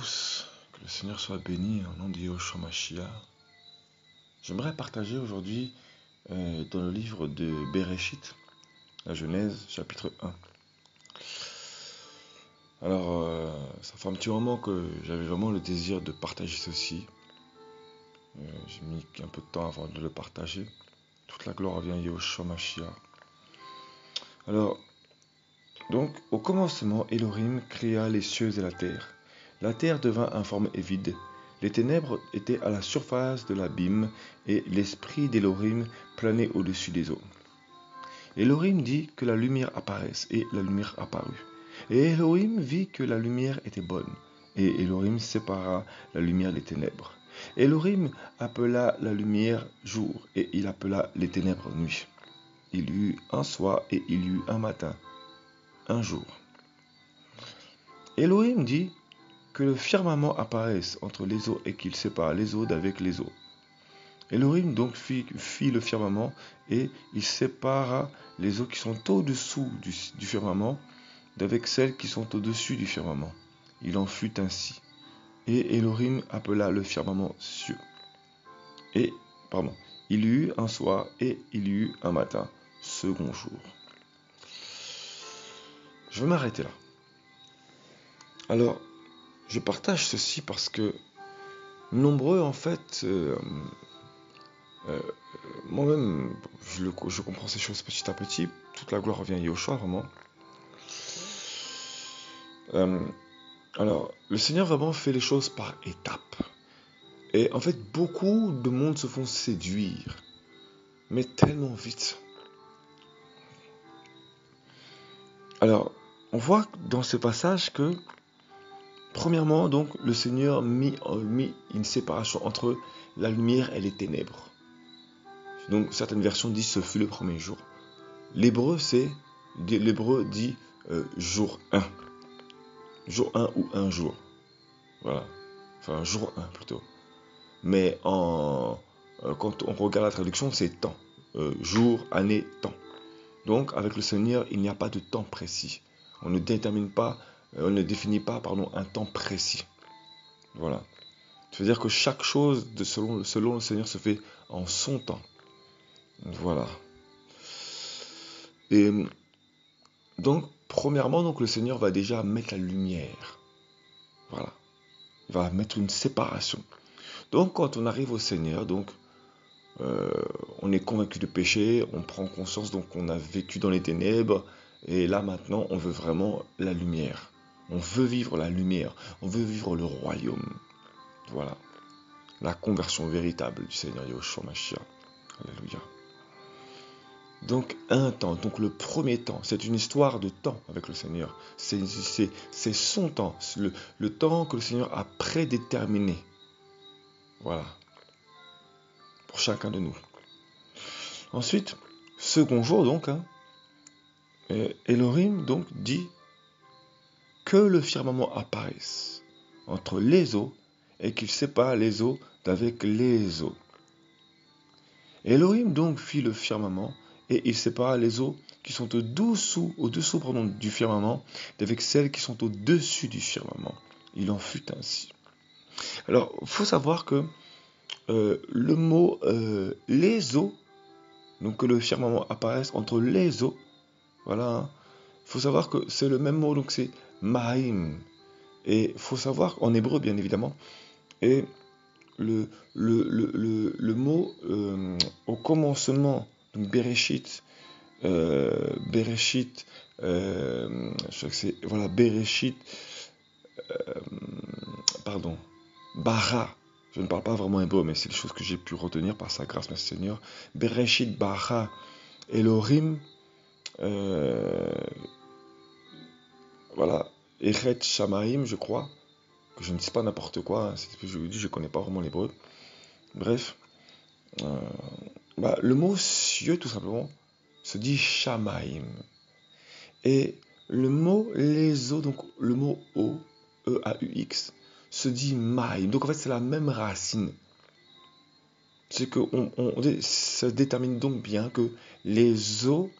tous, que le Seigneur soit béni au nom de Yahushua Mashiach. J'aimerais partager aujourd'hui dans le livre de Bereshit, la Genèse, chapitre 1. Alors, ça fait un petit moment que j'avais vraiment le désir de partager ceci. J'ai mis un peu de temps avant de le partager. Toute la gloire vient à Yahushua Mashiach. Alors, donc, au commencement, Elohim créa les cieux et la terre. La terre devint informe et vide. Les ténèbres étaient à la surface de l'abîme, et l'esprit d'Elohim planait au-dessus des eaux. Elohim dit que la lumière apparaisse, et la lumière apparut. Et Elohim vit que la lumière était bonne, et Elohim sépara la lumière des ténèbres. Elohim appela la lumière jour, et il appela les ténèbres nuit. Il y eut un soir, et il y eut un matin, un jour. Elohim dit que le firmament apparaisse entre les eaux et qu'il sépare les eaux d'avec les eaux. Elohim donc fit le firmament et il sépara les eaux qui sont au-dessous du firmament d'avec celles qui sont au-dessus du firmament. Il en fut ainsi. Et Elohim appela le firmament cieux. Il y eut un soir et il y eut un matin, second jour. Je vais m'arrêter là. Alors, je partage ceci parce que nombreux, en fait, moi-même, je comprends ces choses petit à petit. Toute la gloire revient à Yahushua, vraiment. Alors, le Seigneur vraiment fait les choses par étapes. Et en fait, beaucoup de monde se font séduire, mais tellement vite. Alors, on voit dans ce passage que, premièrement, donc, le Seigneur mit une séparation entre la lumière et les ténèbres. Donc, certaines versions disent ce fut le premier jour. L'hébreu dit jour 1. Jour 1 ou un jour. Voilà. Enfin, jour 1 plutôt. Mais quand on regarde la traduction, c'est temps. Jour, année, temps. Donc, avec le Seigneur, il n'y a pas de temps précis. On ne définit pas, un temps précis. Voilà. C'est-à-dire que chaque chose, selon le Seigneur, se fait en son temps. Voilà. Et donc, premièrement, donc, le Seigneur va déjà mettre la lumière. Voilà. Il va mettre une séparation. Donc, quand on arrive au Seigneur, donc, on est convaincu de péché, on prend conscience, donc on a vécu dans les ténèbres, et là maintenant, on veut vraiment la lumière. On veut vivre la lumière, on veut vivre le royaume. Voilà. La conversion véritable du Seigneur Yahushua Mashiach. Alléluia. Donc, un temps, donc le premier temps, c'est une histoire de temps avec le Seigneur. C'est son temps, le temps que le Seigneur a prédéterminé. Voilà. Pour chacun de nous. Ensuite, second jour donc, Elohim donc dit que le firmament apparaisse entre les eaux et qu'il sépare les eaux d'avec les eaux. Elohim donc fit le firmament et il sépara les eaux qui sont au-dessous du firmament d'avec celles qui sont au-dessus du firmament. Il en fut ainsi. Alors, il faut savoir que le mot les eaux, donc que le firmament apparaisse entre les eaux, voilà. Il faut savoir que c'est le même mot, donc c'est Mahim. Et il faut savoir, en hébreu bien évidemment, et le mot au commencement, donc Bereshit, je crois que c'est, voilà, Bereshit, Bara. Je ne parle pas vraiment hébreu, mais c'est des choses que j'ai pu retenir par sa grâce, merci Seigneur. Bereshit, Bara, Elohim, voilà, Eret Shamaim, je crois, que je ne dis pas n'importe quoi, c'est ce que je vous dis, je ne connais pas vraiment l'hébreu. Bref, le mot cieux, tout simplement, se dit Shamaim. Et le mot les eaux, donc le mot eau, E-A-U-X, se dit Maim. Donc en fait, c'est la même racine. C'est que ça détermine donc bien que les eaux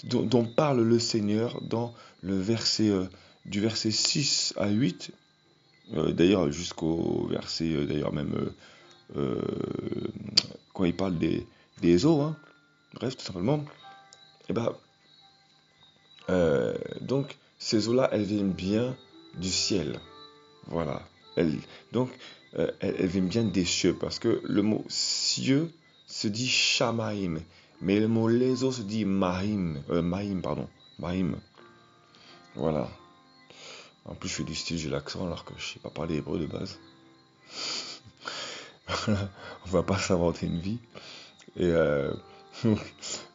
dont parle le Seigneur dans le verset du verset 6 à 8, D'ailleurs, jusqu'au verset, d'ailleurs même, euh, quand il parle des eaux, hein, bref, tout simplement, et ben, donc, ces eaux-là, elles viennent bien du ciel. Voilà. Elles, donc, elles viennent bien des cieux, parce que le mot cieux se dit shamaim, mais le mot les eaux se dit mahim, pardon, mahim. Voilà. En plus, je fais du style, j'ai l'accent, alors que je sais pas parler hébreu de base. On va pas s'inventer une vie. Et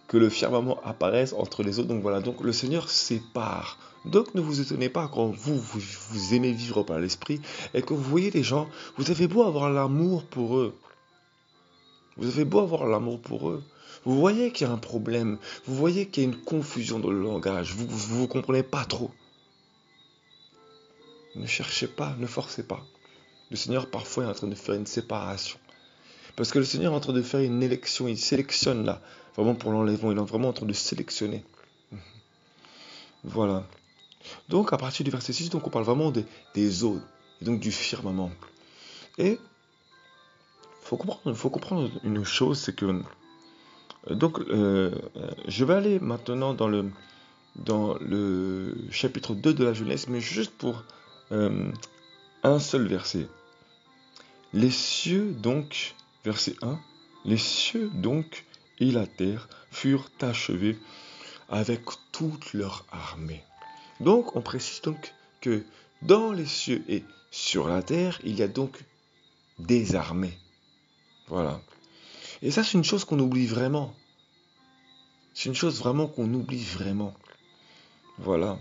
que le firmament apparaisse entre les eaux. Donc voilà, donc le Seigneur sépare. Donc ne vous étonnez pas quand vous aimez vivre par l'esprit et que vous voyez des gens, vous avez beau avoir l'amour pour eux. Vous avez beau avoir l'amour pour eux. Vous voyez qu'il y a un problème. Vous voyez qu'il y a une confusion dans le langage. Vous comprenez pas trop. Ne cherchez pas, ne forcez pas. Le Seigneur parfois est en train de faire une séparation. Parce que le Seigneur est en train de faire une élection. Il sélectionne là. Vraiment pour l'enlèvement. Il est vraiment en train de sélectionner. Voilà. Donc à partir du verset 6, donc, on parle vraiment des eaux. Et donc du firmament. Et faut comprendre une chose, c'est que donc je vais aller maintenant dans le chapitre 2 de la Genèse, mais juste pour euh, un seul verset. Les cieux donc, verset 1, les cieux donc et la terre furent achevés avec toute leur armée. Donc on précise donc que dans les cieux et sur la terre, il y a donc des armées. Voilà. Et ça, c'est une chose qu'on oublie vraiment. C'est une chose vraiment qu'on oublie vraiment. Voilà.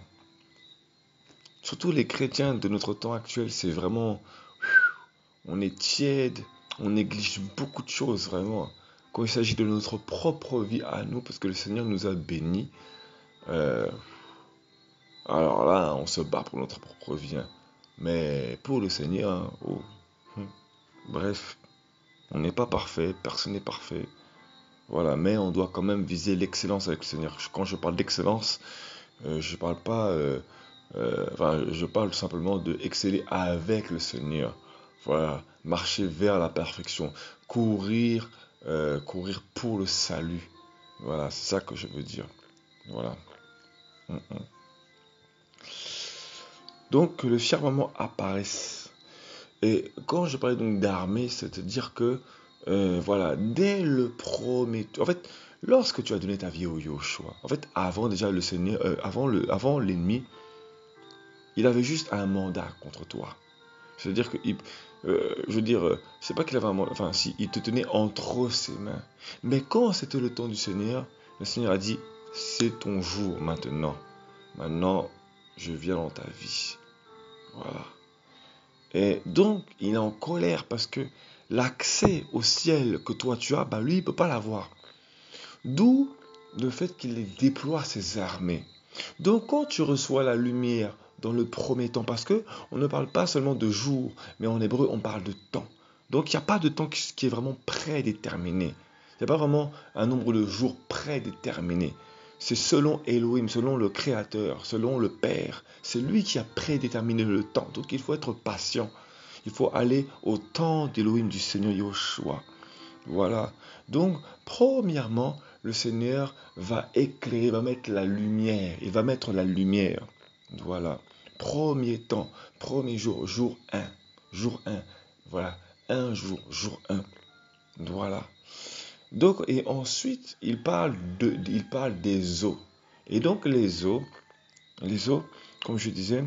Surtout les chrétiens de notre temps actuel, c'est vraiment... On est tiède, on néglige beaucoup de choses, vraiment. Quand il s'agit de notre propre vie à nous, parce que le Seigneur nous a bénis, euh, alors là, on se bat pour notre propre vie. Hein. Mais pour le Seigneur, oh, bref, on n'est pas parfait, personne n'est parfait. Voilà, mais on doit quand même viser l'excellence avec le Seigneur. Quand je parle d'excellence, je parle pas, enfin, je parle simplement de exceller avec le Seigneur. Voilà, marcher vers la perfection, courir, courir pour le salut. Voilà, c'est ça que je veux dire. Voilà. Mm, mm. Donc que le firmament apparaisse. Et quand je parlais donc d'armée, c'est-à-dire que voilà, dès le premier, en fait, lorsque tu as donné ta vie au Yoshua, en fait, avant déjà le Seigneur, avant l'ennemi, il avait juste un mandat contre toi. C'est-à-dire que, je veux dire, c'est pas qu'il avait un mandat, enfin, si, il te tenait entre ses mains. Mais quand c'était le temps du Seigneur, le Seigneur a dit, c'est ton jour maintenant. Maintenant, je viens dans ta vie. Voilà. Et donc, il est en colère parce que l'accès au ciel que toi tu as, bah lui, il ne peut pas l'avoir. D'où le fait qu'il déploie ses armées. Donc, quand tu reçois la lumière dans le premier temps, parce que on ne parle pas seulement de jour, mais en hébreu, on parle de temps. Donc, il n'y a pas de temps qui est vraiment prédéterminé. Il n'y a pas vraiment un nombre de jours prédéterminé. C'est selon Elohim, selon le Créateur, selon le Père. C'est lui qui a prédéterminé le temps. Donc il faut être patient. Il faut aller au temps d'Elohim du Seigneur Yoshua. Voilà. Donc, premièrement, le Seigneur va éclairer, va mettre la lumière. Il va mettre la lumière. Voilà. Premier temps, premier jour, jour 1. Jour 1. Voilà. Un jour, jour 1. Voilà. Donc, et ensuite, il parle des eaux. Et donc, les eaux, comme je disais,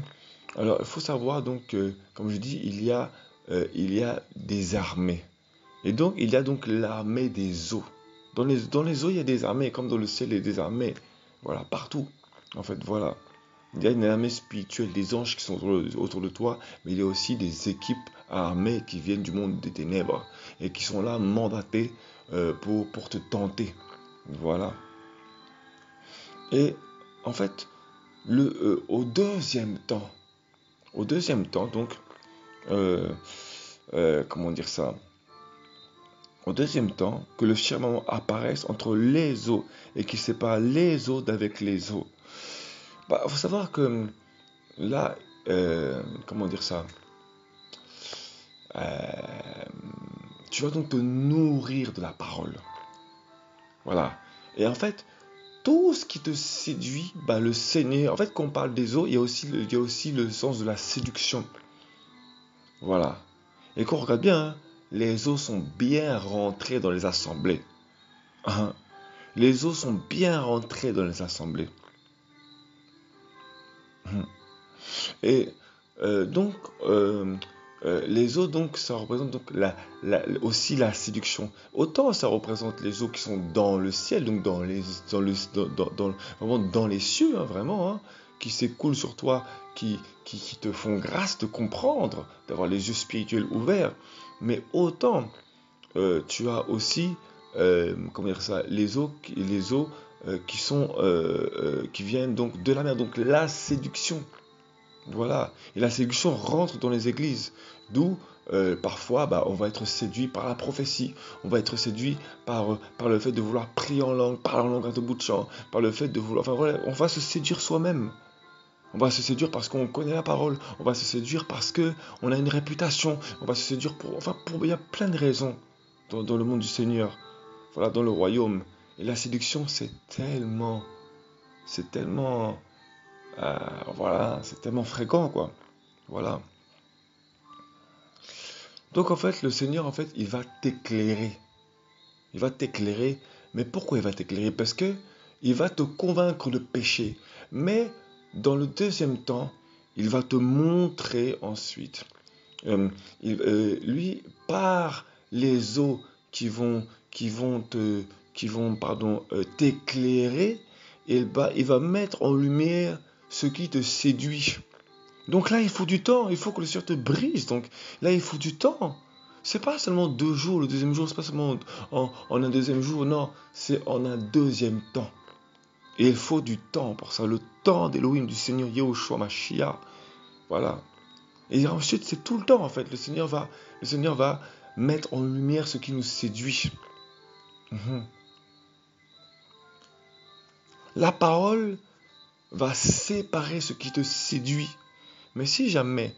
alors il faut savoir donc que, comme je dis, il y a des armées. Et donc, il y a donc l'armée des eaux. Dans les eaux, il y a des armées, comme dans le ciel, il y a des armées. Voilà, partout. En fait, voilà. Il y a une armée spirituelle, des anges qui sont autour de toi, mais il y a aussi des équipes armées qui viennent du monde des ténèbres et qui sont là mandatées pour te tenter. Voilà. Et en fait, au deuxième temps, donc, euh, comment dire ça? Au deuxième temps, que le firmament apparaisse entre les eaux et qui sépare les eaux d'avec les eaux. Bah, faut savoir que là, comment dire ça? euh, tu vas donc te nourrir de la parole. Voilà. Et en fait, tout ce qui te séduit, bah, le Seigneur, en fait, quand on parle des eaux, il y a aussi le sens de la séduction. Voilà. Et quand on regarde bien, hein, les eaux sont bien rentrées dans les assemblées. Hein. Les eaux sont bien rentrées dans les assemblées. Hum. Et donc, les eaux, donc, ça représente donc aussi la séduction. Autant ça représente les eaux qui sont dans le ciel, donc vraiment dans les cieux, hein, vraiment, hein, qui s'écoulent sur toi, qui te font grâce de comprendre, d'avoir les yeux spirituels ouverts. Mais autant tu as aussi, comment dire ça, les eaux qui viennent donc de la mer, donc la séduction. Voilà. Et la séduction rentre dans les églises. D'où parfois bah, on va être séduit par la prophétie. On va être séduit par le fait de vouloir prier en langue, parler en langue à tout bout de champ, par le fait de vouloir. Enfin voilà, on va se séduire soi-même. On va se séduire parce qu'on connaît la parole. On va se séduire parce que on a une réputation. On va se séduire il y a plein de raisons dans le monde du Seigneur. Voilà, dans le royaume. Et la séduction, c'est tellement, euh, voilà, c'est tellement fréquent, quoi. Voilà. Donc en fait, le Seigneur, en fait, il va t'éclairer. Il va t'éclairer. Mais pourquoi il va t'éclairer? Parce que il va te convaincre de péché. Mais dans le deuxième temps, il va te montrer ensuite. Lui, par les eaux qui vont t'éclairer, il va mettre en lumière ce qui te séduit. Donc là, il faut du temps, il faut que le Seigneur te brise. Donc là, il faut du temps. C'est pas seulement 2 jours, le deuxième jour, c'est pas seulement en un deuxième jour, non, c'est en un deuxième temps. Et il faut du temps pour ça, le temps d'Élohim, du Seigneur Yahushua Mashiach. Voilà. Et ensuite, c'est tout le temps en fait. Le Seigneur va mettre en lumière ce qui nous séduit. Mhm. La parole va séparer ce qui te séduit. Mais si jamais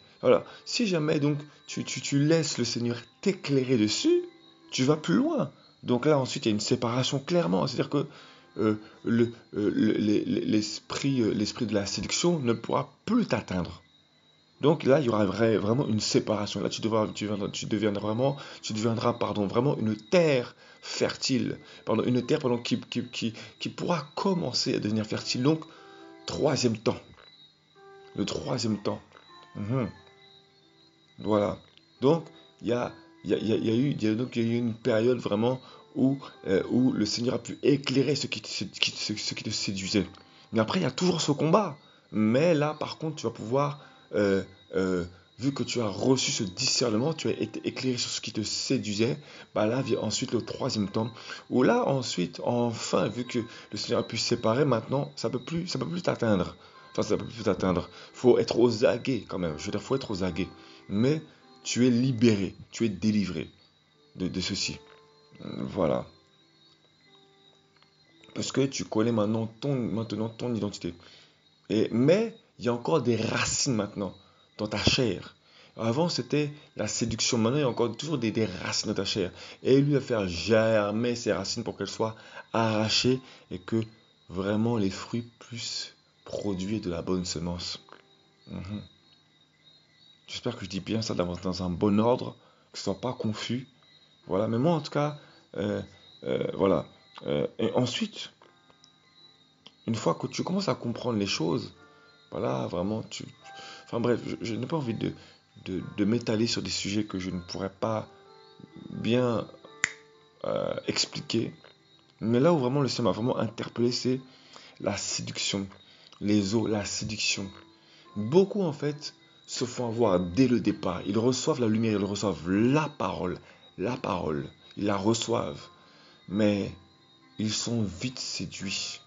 donc tu laisses le Seigneur t'éclairer dessus, tu vas plus loin. Donc là ensuite il y a une séparation clairement. C'est-à-dire que l'esprit de la séduction ne pourra plus t'atteindre. Donc là, il y aura vraiment une séparation. Là, tu deviendras vraiment une terre fertile. Pardon, une terre qui pourra commencer à devenir fertile. Donc, troisième temps. Le troisième temps. Mhm. Voilà. Donc, il y a, il y a eu une période vraiment où le Seigneur a pu éclairer ce qui te séduisait. Mais après, il y a toujours ce combat. Mais là, par contre, tu vas pouvoir, euh, euh, vu que tu as reçu ce discernement, tu as été éclairé sur ce qui te séduisait, bah là vient ensuite le troisième temps, où là ensuite, enfin, vu que le Seigneur a pu se séparer, maintenant, ça peut plus t'atteindre. Enfin, ça peut plus t'atteindre. Faut être aux aguets quand même. Je veux dire, faut être aux aguets. Mais tu es libéré, tu es délivré de ceci. Voilà. Parce que tu connais maintenant ton identité. Mais il y a encore des racines maintenant dans ta chair. Avant, c'était la séduction. Maintenant, il y a encore toujours des racines dans ta chair. Et lui va faire germer ces racines pour qu'elles soient arrachées et que vraiment les fruits puissent produire de la bonne semence. Mhm. J'espère que je dis bien ça dans un bon ordre, que ce ne soit pas confus. Voilà, mais moi en tout cas, euh, voilà. Et ensuite, une fois que tu commences à comprendre les choses, voilà, vraiment, enfin bref, je n'ai pas envie de m'étaler sur des sujets que je ne pourrais pas bien expliquer. Mais là où vraiment le Seigneur m'a vraiment interpellé, c'est la séduction. Les eaux, la séduction. Beaucoup en fait se font avoir dès le départ. Ils reçoivent la lumière, ils reçoivent la parole. La parole. Ils la reçoivent. Mais ils sont vite séduits.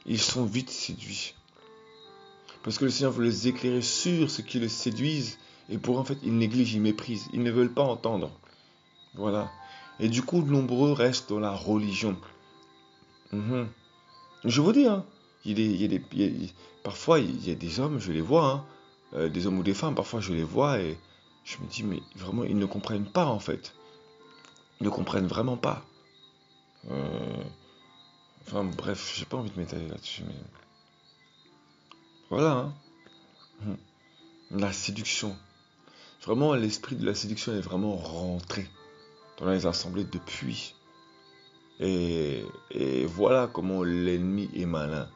Ils sont vite séduits. Parce que le Seigneur veut les éclairer sur ce qui les séduisent. Et pour en fait, ils négligent, ils méprisent. Ils ne veulent pas entendre. Voilà. Et du coup, nombreux restent dans la religion. Mhm. Je vous dis, hein, parfois, il y a des hommes, je les vois, hein, des hommes ou des femmes, parfois je les vois et Je me dis, mais vraiment, ils ne comprennent pas en fait. Ils ne comprennent vraiment pas. Euh, Enfin bref, j'ai pas envie de m'étaler là-dessus, mais voilà, hein. La séduction. Vraiment, l'esprit de la séduction est vraiment rentré dans les assemblées depuis. Et voilà comment l'ennemi est malin.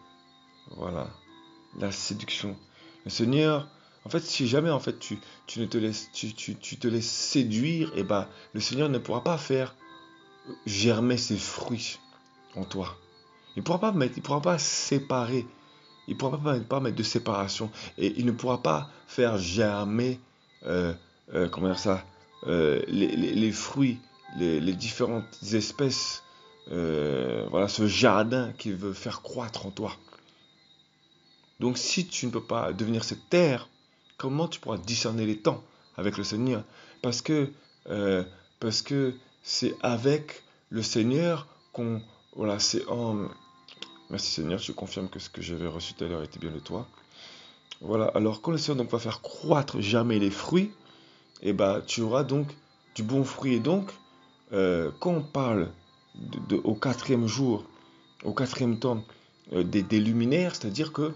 Voilà, la séduction. Le Seigneur, en fait, si jamais en fait tu ne te laisses, tu te laisses séduire, et ben le Seigneur ne pourra pas faire germer ses fruits en toi. Il pourra pas séparer, il ne pourra pas mettre de séparation, et il ne pourra pas faire germer, euh, comment dire ça, les fruits, les différentes espèces, voilà, ce jardin qu'il veut faire croître en toi. Donc si tu ne peux pas devenir cette terre, comment tu pourras discerner les temps avec le Seigneur? Parce que, euh, parce que c'est avec le Seigneur qu'on... Voilà, c'est en... Merci Seigneur, je confirme que ce que j'avais reçu tout à l'heure était bien de toi. Voilà, alors quand le Seigneur donc va faire croître jamais les fruits, et ben tu auras donc du bon fruit. Et donc, quand on parle au quatrième jour, au quatrième temps, des luminaires, c'est-à-dire que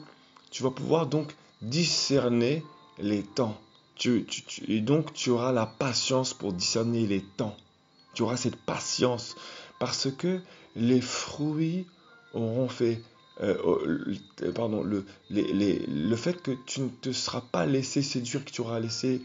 tu vas pouvoir donc discerner les temps. Et donc tu auras la patience pour discerner les temps. Tu auras cette patience parce que les fruits auront fait, pardon, le fait que tu ne te seras pas laissé séduire, que tu auras laissé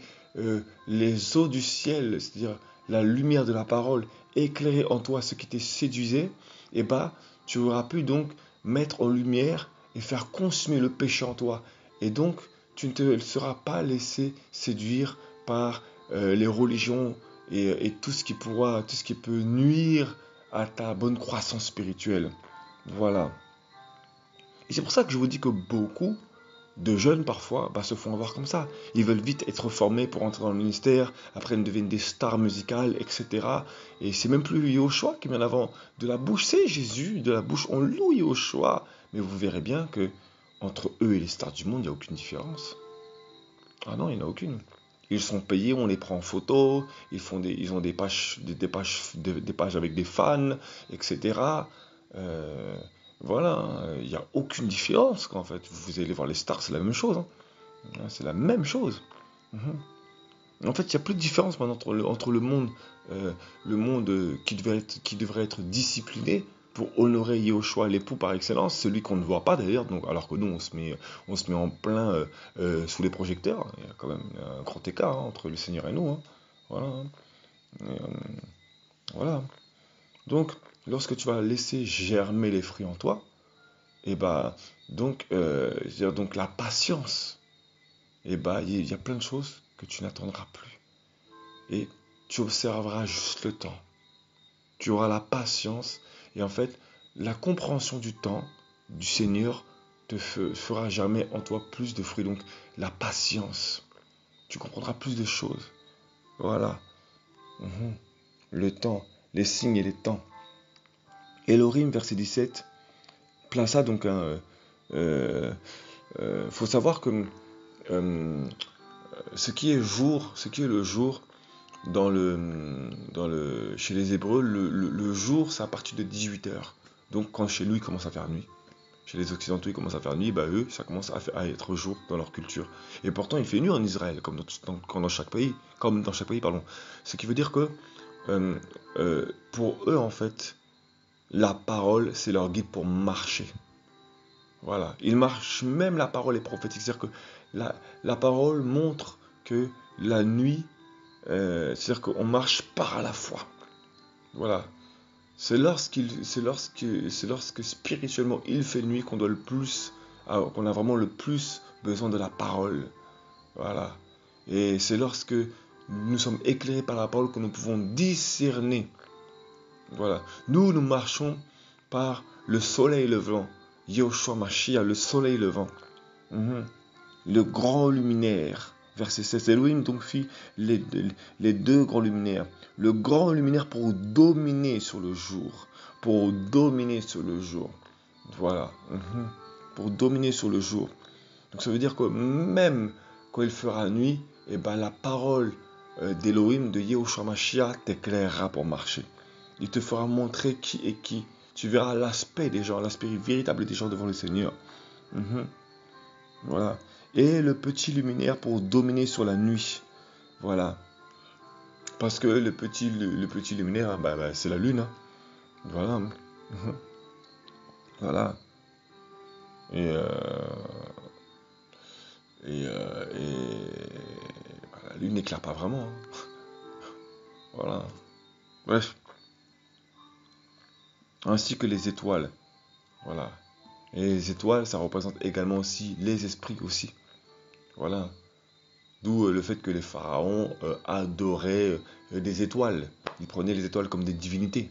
les eaux du ciel, c'est-à-dire la lumière de la parole, éclairer en toi ce qui t'est séduisait, et bah tu auras pu donc mettre en lumière et faire consumer le péché en toi. Et donc tu ne te seras pas laissé séduire par les religions et tout ce qui pourra, tout ce qui peut nuire à ta bonne croissance spirituelle. Voilà. Et c'est pour ça que je vous dis que beaucoup de jeunes parfois se font avoir comme ça. Ils veulent vite être formés pour entrer dans le ministère, après ils deviennent des stars musicales, etc. Et c'est même plus Yahushua qui met en avant. De la bouche, c'est Jésus, de la bouche on loue Yahushua. Mais vous verrez bien que entre eux et les stars du monde, il n'y a aucune différence. Ah non, il n'y en a aucune. Ils sont payés, on les prend en photo, ils ont des pages avec des fans, etc. Euh, voilà, il n'y a aucune différence qu'en fait. Vous allez voir les stars, c'est la même chose, hein. C'est la même chose. Mhm. En fait, il n'y a plus de différence maintenant entre le monde qui devrait être discipliné pour honorer Yahushua, l'époux par excellence, celui qu'on ne voit pas d'ailleurs, donc, alors que nous, on se met en plein sous les projecteurs. Il y a quand même un grand écart, hein, entre le Seigneur et nous, hein. Voilà, hein. Et, voilà. Donc, lorsque tu vas laisser germer les fruits en toi, et bah, je veux dire, donc la patience, et bah, il y a plein de choses que tu n'attendras plus. Et tu observeras juste le temps. Tu auras la patience et en fait, la compréhension du temps du Seigneur fera germer en toi plus de fruits. Donc, la patience. Tu comprendras plus de choses. Voilà. Mhm. Le temps, les signes et les temps. Elohim, verset 17, plaça donc un... faut savoir que ce qui est jour, ce qui est le jour, chez les Hébreux, le jour, c'est à partir de 18 heures. Donc, quand chez nous, il commence à faire nuit, chez les Occidentaux, il commence à faire nuit, bah eux, ça commence à être jour dans leur culture. Et pourtant, il fait nuit en Israël, comme dans chaque pays, pardon. Ce qui veut dire que, pour eux, en fait, la parole, c'est leur guide pour marcher. Voilà. Ils marchent, même la parole est prophétique. C'est-à-dire que la parole montre que la nuit, c'est-à-dire qu'on marche par la foi. Voilà. C'est lorsque spirituellement il fait nuit qu'on doit le plus, qu'on a vraiment le plus besoin de la parole. Voilà. Et c'est lorsque nous sommes éclairés par la parole que nous pouvons discerner. Voilà. Nous marchons par le soleil levant. Yoshua Mashiach, le soleil levant. Mhm. Le grand luminaire. Verset 16. Elohim donc fit les deux grands luminaires. Le grand luminaire pour dominer sur le jour. Pour dominer sur le jour. Voilà. Mhm. Pour dominer sur le jour. Donc ça veut dire que même quand il fera nuit, eh ben, la parole d'Elohim, de Yahushua Mashiach, t'éclairera pour marcher. Il te fera montrer qui est qui. Tu verras l'aspect des gens, l'aspect véritable des gens devant le Seigneur. Voilà. Et le petit luminaire pour dominer sur la nuit. Voilà. Parce que le petit luminaire, c'est la lune. Voilà. Voilà. Et la lune n'éclaire pas vraiment. Voilà. Bref. Ainsi que les étoiles. Voilà. Et les étoiles, ça représente également aussi les esprits aussi. Voilà. D'où le fait que les pharaons adoraient des étoiles. Ils prenaient les étoiles comme des divinités.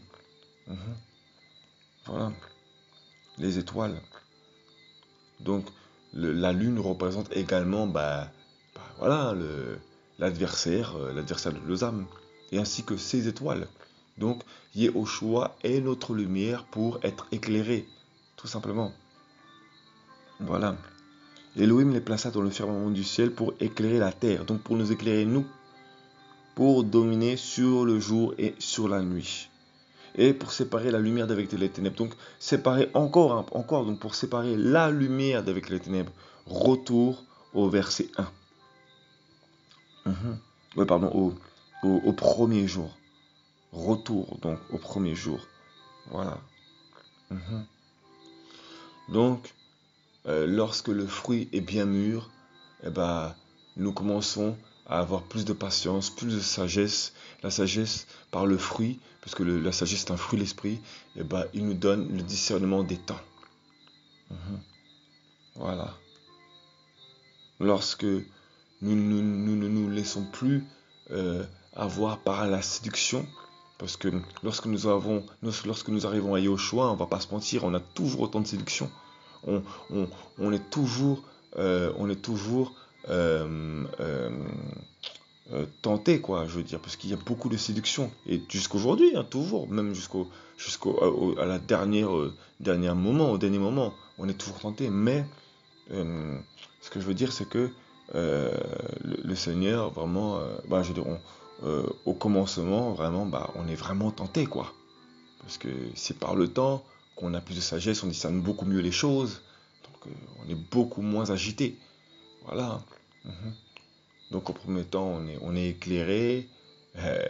Voilà. Les étoiles. Donc, la lune représente également voilà, l'adversaire de nos âmes. Et ainsi que ses étoiles. Donc, Yehoshua est notre lumière pour être éclairé. Tout simplement. Voilà. Elohim les plaça dans le firmament du ciel pour éclairer la terre. Donc, pour nous éclairer, nous. Pour dominer sur le jour et sur la nuit. Et pour séparer la lumière d'avec les ténèbres. Donc, séparer encore, donc pour séparer la lumière d'avec les ténèbres. Retour au verset 1. Ouais, pardon, au premier jour. Retour, donc, au premier jour. Voilà. Donc, lorsque le fruit est bien mûr, nous commençons à avoir plus de patience, plus de sagesse. La sagesse par le fruit, parce que la sagesse est un fruit de l'esprit, il nous donne le discernement des temps. Voilà. Lorsque nous ne nous laissons plus avoir par la séduction, parce que lorsque nous arrivons à Yahushua, on ne va pas se mentir, on a toujours autant de séduction. On est toujours tenté, quoi, je veux dire, parce qu'il y a beaucoup de séduction. Et jusqu'aujourd'hui, toujours, même à la dernier moment, on est toujours tenté. Mais ce que je veux dire, c'est que le Seigneur, vraiment, je veux dire, au commencement, vraiment, on est vraiment tenté, quoi. Parce que c'est par le temps qu'on a plus de sagesse, on discerne beaucoup mieux les choses, donc on est beaucoup moins agité. Voilà. Donc au premier temps, on est éclairé,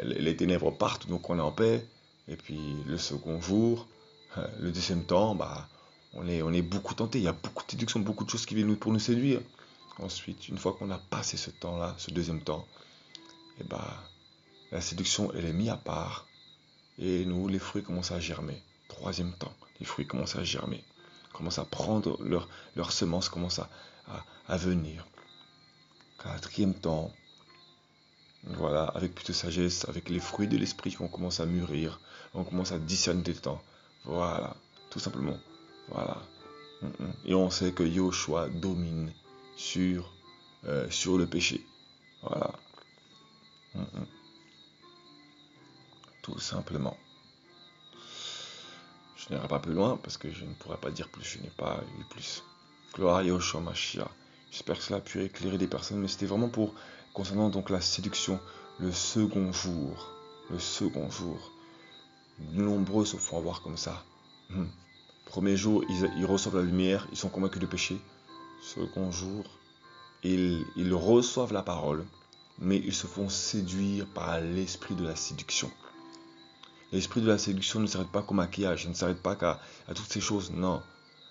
les ténèbres partent, donc on est en paix. Et puis le second jour, le deuxième temps, on est beaucoup tenté. Il y a beaucoup de séduction, beaucoup de choses qui viennent pour nous séduire. Ensuite, une fois qu'on a passé ce temps-là, ce deuxième temps, la séduction, elle est mise à part. Et nous, les fruits commencent à germer. Troisième temps, les fruits commencent à germer. Commencent à prendre leur semence, commencent à venir. Quatrième temps, voilà, avec plus de sagesse, avec les fruits de l'esprit qu'on commence à mûrir, on commence à discerner des temps. Voilà, tout simplement. Voilà. Et on sait que Yahushua domine sur le péché. Voilà. Tout simplement. Je n'irai pas plus loin parce que je ne pourrais pas dire plus, je n'ai pas eu plus. Gloire à Yahushua Mashiach. J'espère que cela a pu éclairer des personnes, mais c'était vraiment concernant donc la séduction, le second jour. Le second jour. Nombreux se font avoir comme ça. Premier jour, ils reçoivent la lumière, ils sont convaincus de péché. Second jour, ils reçoivent la parole, mais ils se font séduire par l'esprit de la séduction. L'esprit de la séduction ne s'arrête pas qu'au maquillage, ne s'arrête pas qu'à toutes ces choses, non.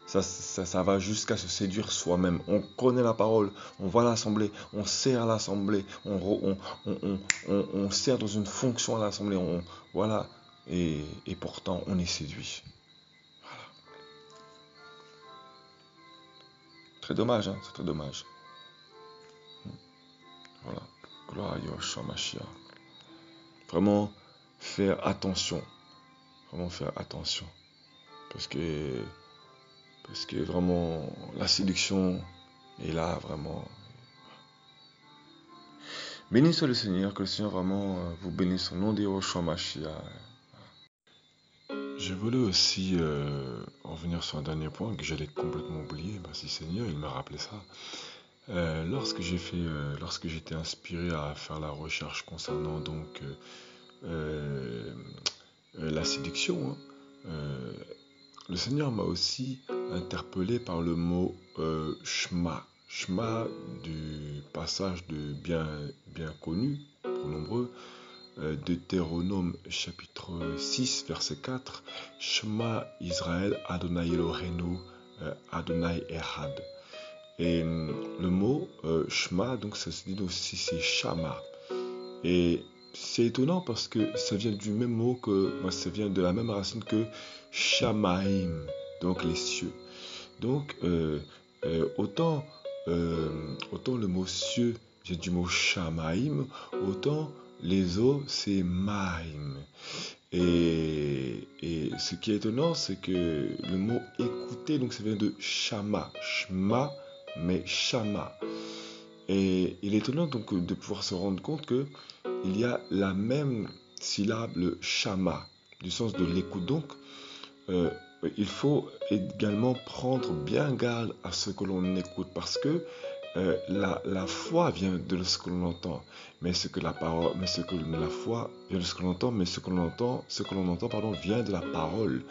Ça va jusqu'à se séduire soi-même. On connaît la parole, on va à l'assemblée, on sert à l'assemblée, on sert dans une fonction à l'assemblée, voilà. Et pourtant, on est séduit. Voilà. Très dommage, c'est très dommage. Voilà. Gloire à Yahushua Mashiach. Vraiment faire attention. Vraiment faire attention. Parce que vraiment, la séduction est là, vraiment. Béni soit le Seigneur, que le Seigneur vraiment vous bénisse au nom de Yahushua Mashiach. Je voulais aussi revenir sur un dernier point que j'allais complètement oublier. Merci Seigneur, il m'a rappelé ça. Lorsque j'étais inspiré à faire la recherche concernant donc la séduction, hein, euh, le Seigneur m'a aussi interpellé par le mot Shema. Shema du passage de bien connu pour nombreux, Deutéronome chapitre 6 verset 4. Shema Israël Adonai Eloheinu Adonai Echad. Et le mot Shema, donc ça se dit aussi c'est Shama. Et c'est étonnant parce que ça vient du même mot ça vient de la même racine que Shamaim, donc les cieux. Donc autant le mot cieux vient du mot Shamaim, autant les eaux c'est Maim. Et ce qui est étonnant, c'est que le mot écouter, donc ça vient de Shama, Shma, mais Shama. Et il est étonnant donc de pouvoir se rendre compte que il y a la même syllabe, le Shama, du sens de l'écoute. Donc, euh, il faut également prendre bien garde à ce que l'on écoute parce que la foi vient de ce que l'on entend, mais ce que la foi vient de ce que l'on entend, mais ce que l'on entend, pardon, vient de la parole.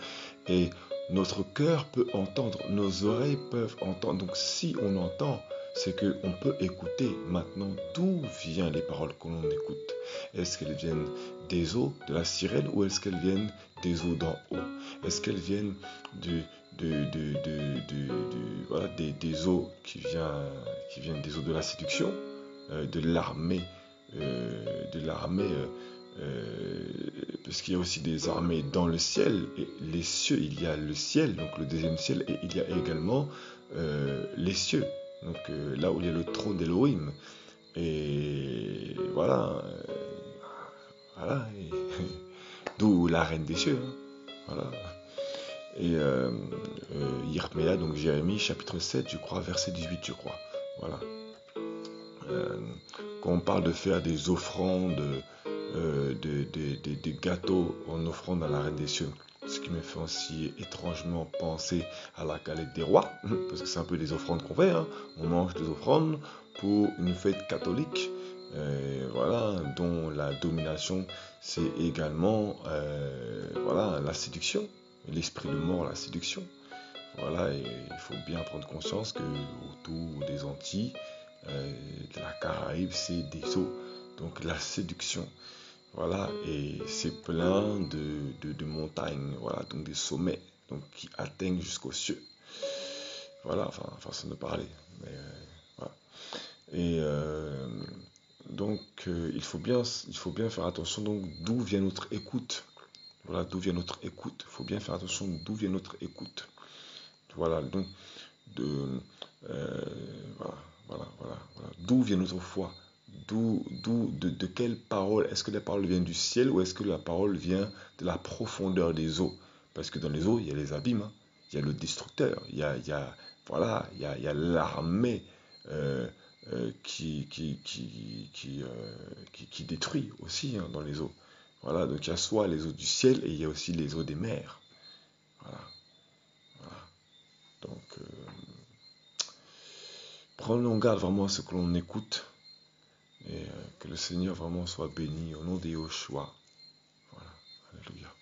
Et notre cœur peut entendre, nos oreilles peuvent entendre. Donc si on entend, c'est qu'on peut écouter. Maintenant, d'où viennent les paroles que l'on écoute? Est-ce qu'elles viennent des eaux de la sirène ou est-ce qu'elles viennent des eaux d'en haut? Est-ce qu'elles viennent voilà, des eaux qui viennent des eaux de la séduction, de l'armée, parce qu'il y a aussi des armées dans le ciel, et les cieux, il y a le ciel, donc le deuxième ciel, et il y a également les cieux, donc là où il y a le trône d'Elohim. Et voilà, et d'où la reine des cieux, hein, voilà. Et Yirmia, donc Jérémie, chapitre 7, je crois, verset 18, je crois. Voilà. Quand on parle de faire des offrandes, des gâteaux en offrande à la reine des cieux, ce qui me fait aussi étrangement penser à la galette des rois, parce que c'est un peu des offrandes qu'on fait, hein. On mange des offrandes pour une fête catholique, voilà, dont la domination, c'est également voilà, la séduction, l'esprit de mort, la séduction. Voilà, et il faut bien prendre conscience que autour des Antilles, de la Caraïbe, c'est des eaux, donc la séduction. Voilà, et c'est plein de montagnes, voilà, donc des sommets, donc qui atteignent jusqu'aux cieux. Voilà, enfin, façon de parler. Mais, voilà. Et donc, il faut bien faire attention, donc, d'où vient notre écoute. Voilà, d'où vient notre écoute. Il faut bien faire attention d'où vient notre écoute. Voilà, donc, de, euh, voilà. D'où vient notre foi? De quelle parole? Est-ce que la parole vient du ciel ou est-ce que la parole vient de la profondeur des eaux? Parce que dans les eaux, il y a les abîmes, hein. Il y a le destructeur, voilà, il y a l'armée euh, qui détruit aussi, hein, dans les eaux. Voilà, donc il y a soit les eaux du ciel et il y a aussi les eaux des mers. Voilà, voilà. Donc, prenons garde vraiment à ce que l'on écoute et que le Seigneur vraiment soit béni au nom de Yoshua. Voilà, alléluia.